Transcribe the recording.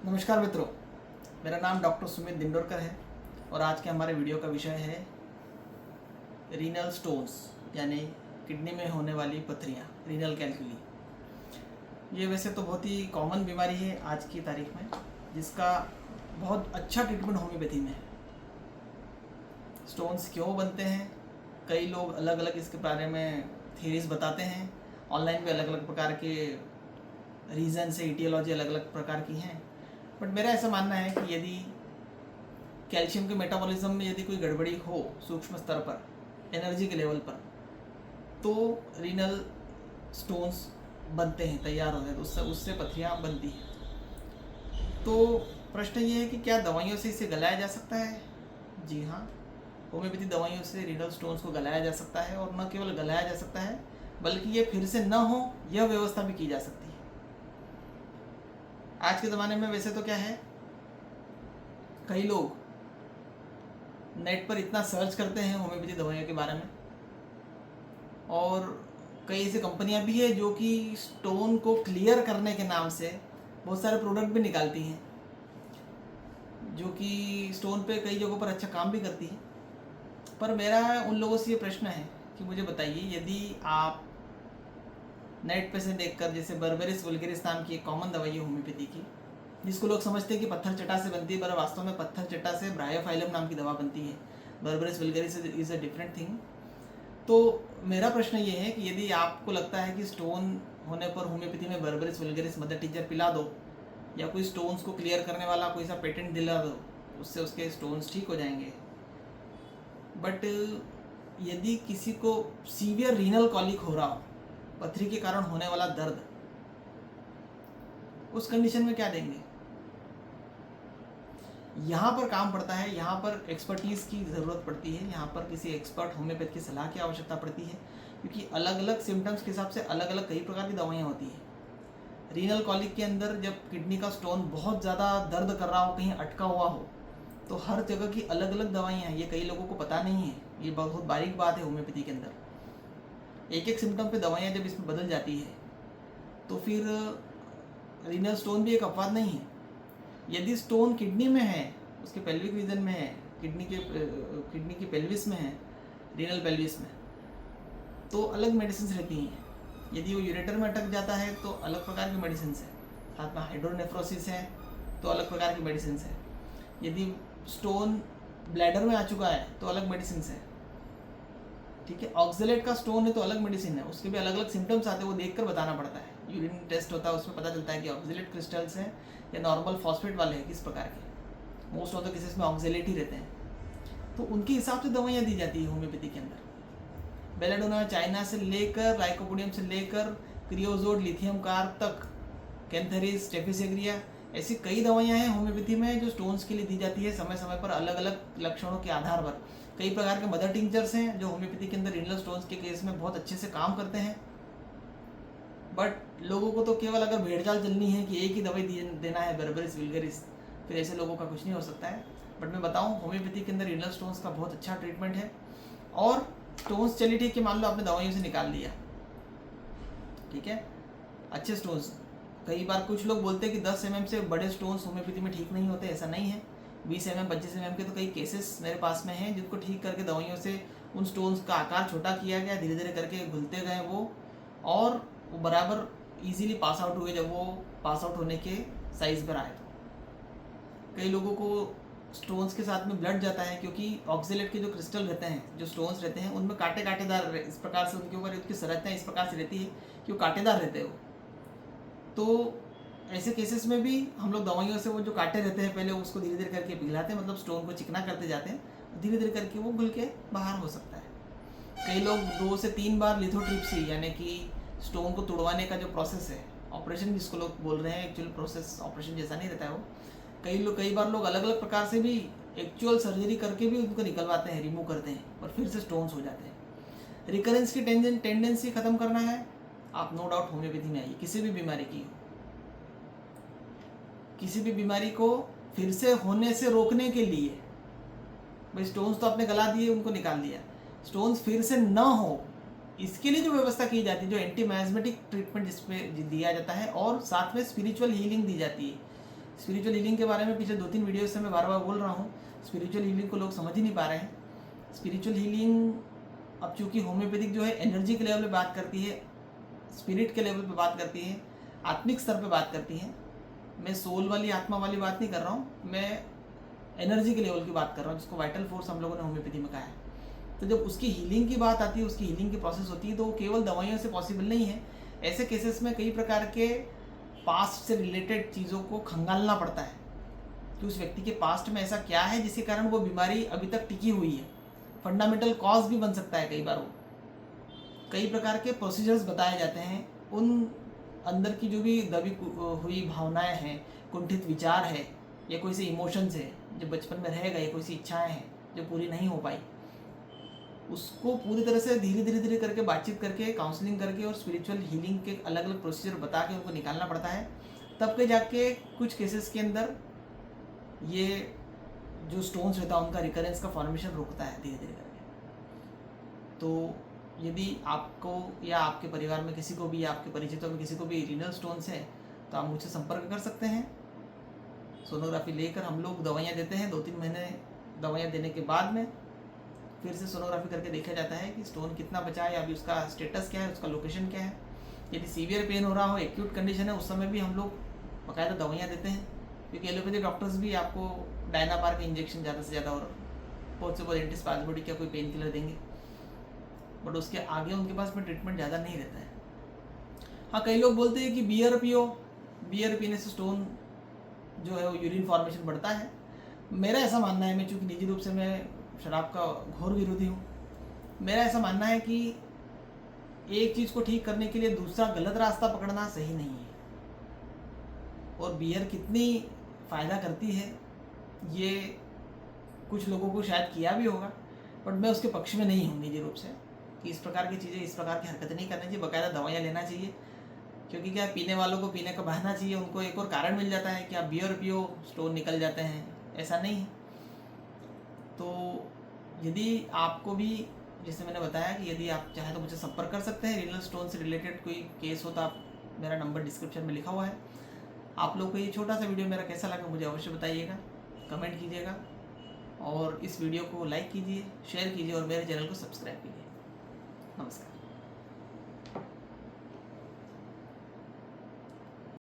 नमस्कार मित्रों, मेरा नाम डॉक्टर सुमित दिंडोरकर है और आज के हमारे वीडियो का विषय है रीनल स्टोन्स यानी किडनी में होने वाली पथरियाँ, रीनल कैल्कुली। ये वैसे तो बहुत ही कॉमन बीमारी है आज की तारीख में, जिसका बहुत अच्छा ट्रीटमेंट होम्योपैथी में है। स्टोन्स क्यों बनते हैं, कई लोग अलग अलग इसके बारे में थ्योरीज बताते हैं। ऑनलाइन भी अलग अलग प्रकार के रीज़न से इटियोलॉजी अलग अलग प्रकार की हैं। बट मेरा ऐसा मानना है कि यदि कैल्शियम के मेटाबॉलिज्म में यदि कोई गड़बड़ी हो सूक्ष्म स्तर पर, एनर्जी के लेवल पर, तो रीनल स्टोन्स बनते हैं, तैयार होते हैं, तो उससे पथरियाँ बनती हैं। तो प्रश्न ये है कि क्या दवाइयों से इसे गलाया जा सकता है? जी हाँ, होम्योपैथी दवाइयों से रीनल स्टोन्स को गलाया जा सकता है, और न केवल गलाया जा सकता है बल्कि ये फिर से न हो यह व्यवस्था भी की जा सकती है। आज के ज़माने में वैसे तो क्या है, कई लोग नेट पर इतना सर्च करते हैं होम्योपैथी दवाइयों के बारे में, और कई ऐसी कंपनियां भी है जो कि स्टोन को क्लियर करने के नाम से बहुत सारे प्रोडक्ट भी निकालती हैं, जो कि स्टोन पे कई जगहों पर अच्छा काम भी करती है। पर मेरा उन लोगों से ये प्रश्न है कि मुझे बताइए, यदि आप नेट पे से देखकर, जैसे बर्बेरिस वुल्गेरिस नाम की एक कॉमन दवाई है होम्योपैथी की, जिसको लोग समझते हैं कि पत्थर चट्टा से बनती है, पर वास्तव में पत्थर चट्टा से ब्रायोफाइलम नाम की दवा बनती है। Berberis vulgaris is a different thing. तो मेरा प्रश्न ये है कि यदि आपको लगता है कि स्टोन होने पर होम्योपैथी में बर्बेरिस वुल्गेरिस मदर टीचर पिला दो, या कोई स्टोन्स को क्लियर करने वाला कोई सा पेटेंट दिला दो, उससे उसके स्टोन्स ठीक हो जाएंगे। बट यदि किसी को सीवियर रीनल कॉलिक हो रहा हो, पथरी के कारण होने वाला दर्द, उस कंडीशन में क्या देंगे? यहाँ पर काम पड़ता है, यहाँ पर एक्सपर्टीज़ की ज़रूरत पड़ती है, यहाँ पर किसी एक्सपर्ट होम्योपैथ की सलाह की आवश्यकता पड़ती है, क्योंकि अलग अलग सिम्टम्स के हिसाब से अलग अलग कई प्रकार की दवाइयाँ होती हैं। रीनल कॉलिक के अंदर जब किडनी का स्टोन बहुत ज़्यादा दर्द कर रहा हो, कहीं अटका हुआ हो, तो हर जगह की अलग अलग दवाइयाँ हैं। ये कई लोगों को पता नहीं है, ये बहुत बारीक बात है होम्योपैथी के अंदर। एक एक सिम्टम पे दवाइयाँ जब इसमें बदल जाती है, तो फिर रीनल स्टोन भी एक अपवाद नहीं है। यदि स्टोन किडनी में है, उसके पेल्विक रीजन में है, किडनी की पेल्विस में है, रीनल पेल्विस में, तो अलग मेडिसिन रहती हैं। यदि वो यूरेटर में अटक जाता है तो अलग प्रकार की मेडिसिन है। साथ में हाइड्रोनेफ्रोसिस है तो अलग प्रकार की मेडिसिन है। यदि स्टोन ब्लैडर में आ चुका है तो अलग मेडिसिन है। ठीक है, ऑक्जेलेट का स्टोन है तो अलग मेडिसिन है, उसके भी अलग अलग सिम्टम्स आते हैं, वो देखकर बताना पड़ता है। यूरिन टेस्ट होता है, उसमें पता चलता है कि ऑक्जेलेट क्रिस्टल्स हैं या नॉर्मल फॉस्फेट वाले हैं, किस प्रकार के। मोस्ट ऑफ द केसेस में ऑक्जेलेट ही रहते हैं, तो उनके हिसाब से दवाइयाँ दी जाती है होम्योपैथी के अंदर। बेलाडोना चाइना से लेकर, लाइकोपोडियम से लेकर, क्रियोजोड लिथियम कार्ब तक, कैंथेरिस, टेफिसेग्रिया, ऐसी कई दवाइयाँ हैं होम्योपैथी में जो स्टोन्स के लिए दी जाती है, समय समय पर अलग अलग लक्षणों के आधार पर। कई प्रकार के मदर टिंचर्स हैं जो होम्योपैथी के अंदर रीनल स्टोन्स के केस में बहुत अच्छे से काम करते हैं। बट लोगों को तो केवल अगर भेड़चाल चलनी है कि एक ही दवाई देना है, बर्बेरिस वुल्गेरिस, फिर ऐसे लोगों का कुछ नहीं हो सकता है। बट मैं बताऊं, होम्योपैथी के अंदर रीनल स्टोन्स का बहुत अच्छा ट्रीटमेंट है। और स्टोन्स, चलिए ठीक है, मान लो आपने दवाइयों से निकाल लिया, ठीक है, अच्छे स्टोन्स। कई बार कुछ लोग बोलते हैं कि 10 mm से बड़े स्टोन्स होम्योपैथी में ठीक नहीं होते, ऐसा नहीं है। 20 mm 25 mm के तो कई केसेस मेरे पास में हैं, जिनको ठीक करके दवाइयों से उन स्टोन्स का आकार छोटा किया गया, धीरे धीरे करके घुलते गए वो, और वो बराबर इजीली पास आउट हुए जब वो पास आउट होने के साइज पर आए। तो कई लोगों को स्टोन्स के साथ में ब्लड जाता है, क्योंकि ऑक्जेलेट के जो क्रिस्टल रहते हैं, जो स्टोन्स रहते हैं, उनमें कांटेदार इस प्रकार से, उनके ऊपर उनकी संरचना इस प्रकार से रहती है कि वो कांटेदार रहते हैं। तो ऐसे केसेस में भी हम लोग दवाइयों से वो जो कांटे रहते हैं, पहले उसको धीरे धीरे करके पिघलाते हैं, मतलब स्टोन को चिकना करते जाते हैं, धीरे धीरे करके वो घुल के बाहर हो सकता है। कई लोग 2 से 3 बार लिथोट्रिप्सी यानी कि स्टोन को तुड़वाने का जो प्रोसेस है, ऑपरेशन जिसको लोग बोल रहे हैं, एक्चुअल प्रोसेस ऑपरेशन जैसा नहीं रहता है वो। कई बार लोग अलग अलग प्रकार से भी एक्चुअल सर्जरी करके भी उनको निकलवाते हैं, रिमूव करते हैं, और फिर से स्टोन्स हो जाते हैं। रिकरेंस की टेंडेंसी खत्म करना है, आप नो डाउट होम्योपैथी में आइए। किसी भी बीमारी की हो, किसी भी बीमारी को फिर से होने से रोकने के लिए, भाई स्टोन्स तो आपने गला दिए, उनको निकाल दिया, स्टोन्स फिर से न हो, इसके लिए जो व्यवस्था की जाती है, जो एंटी माइजमेटिक ट्रीटमेंट जिसमें दिया जाता है, और साथ में स्पिरिचुअल हीलिंग दी जाती है। स्पिरिचुअल हीलिंग के बारे में पिछले 2-3 वीडियो से मैं बार बार बोल रहा हूँ, स्पिरिचुअल हीलिंग को लोग समझ ही नहीं पा रहे हैं। स्पिरिचुअल हीलिंग अब चूँकि होम्योपैथिक जो है एनर्जी के लेवल पे बात करती है, स्पिरिट के लेवल पे बात करती है, आत्मिक स्तर पे बात करती है। मैं सोल वाली आत्मा वाली बात नहीं कर रहा हूँ, मैं एनर्जी के लेवल की बात कर रहा हूँ, जिसको वाइटल फोर्स हम लोगों ने होम्योपैथी में कहा है। तो जब उसकी हीलिंग की बात आती है, उसकी हीलिंग की प्रोसेस होती है, तो वो केवल दवाइयों से पॉसिबल नहीं है। ऐसे केसेस में कई प्रकार के पास्ट से रिलेटेड चीज़ों को खंगालना पड़ता है कि उस व्यक्ति के पास्ट में ऐसा क्या है जिसके कारण वो बीमारी अभी तक टिकी हुई है। फंडामेंटल कॉज भी बन सकता है कई बार वो। कई प्रकार के प्रोसीजर्स बताए जाते हैं, उन अंदर की जो भी दबी हुई भावनाएं हैं, कुंठित विचार है, या कोई सी इमोशंस है जो बचपन में रह गए, कोई सी इच्छाएं हैं जो पूरी नहीं हो पाई, उसको पूरी तरह से धीरे धीरे करके बातचीत करके, काउंसलिंग करके और स्पिरिचुअल हीलिंग के अलग अलग प्रोसीजर बता के उनको निकालना पड़ता है। तब के जाके कुछ केसेस के अंदर ये जो स्टोन्स रहता है उनका रिकरेंस का फॉर्मेशन रुकता है धीरे धीरे करके। तो यदि आपको या आपके परिवार में किसी को भी या आपके परिचितों में किसी को भी रीनल स्टोन्स है तो आप मुझसे संपर्क कर सकते हैं। सोनोग्राफी लेकर हम लोग दवाइयाँ देते हैं। 2-3 महीने दवाइयाँ देने के बाद में फिर से सोनोग्राफी करके देखा जाता है कि स्टोन कितना बचा है, अभी उसका स्टेटस क्या है, उसका लोकेशन क्या है। यदि सीवियर पेन हो रहा हो, एक्यूट कंडीशन है, उस समय भी हम लोग बाकायदा दवाइयाँ देते हैं, क्योंकि एलोपैथी डॉक्टर्स भी आपको डायनापार का इंजेक्शन ज़्यादा से ज़्यादा और बहुत से बहुत एंटीस्पाज्मोटिक का कोई पेन किलर देंगे, बट उसके आगे उनके पास में ट्रीटमेंट ज़्यादा नहीं रहता है। हाँ, कई लोग बोलते हैं कि बियर पियो, बियर पीने से स्टोन जो है वो यूरिन फॉर्मेशन बढ़ता है। मेरा ऐसा मानना है, मैं चूँकि निजी रूप से मैं शराब का घोर विरोधी हूँ, मेरा ऐसा मानना है कि एक चीज़ को ठीक करने के लिए दूसरा गलत रास्ता पकड़ना सही नहीं है। और बियर कितनी फ़ायदा करती है ये कुछ लोगों को शायद किया भी होगा, बट मैं उसके पक्ष में नहीं हूँ निजी रूप से कि इस प्रकार की चीज़ें, इस प्रकार की हरकतें नहीं करनी चाहिए। बाकायदा दवाइयाँ लेना चाहिए, क्योंकि क्या पीने वालों को पीने का बहाना चाहिए, उनको एक और कारण मिल जाता है कि आप बियर पियो स्टोन निकल जाते हैं, ऐसा नहीं है। तो यदि आपको भी, जैसे मैंने बताया कि यदि आप चाहें तो मुझे संपर्क कर सकते हैं। रीनल स्टोन से रिलेटेड कोई केस हो तो आप, मेरा नंबर डिस्क्रिप्शन में लिखा हुआ है। आप लोग को ये छोटा सा वीडियो मेरा कैसा लगा मुझे अवश्य बताइएगा, कमेंट कीजिएगा और इस वीडियो को लाइक कीजिए, शेयर कीजिए और मेरे चैनल को सब्सक्राइब कीजिए। नमस्कार।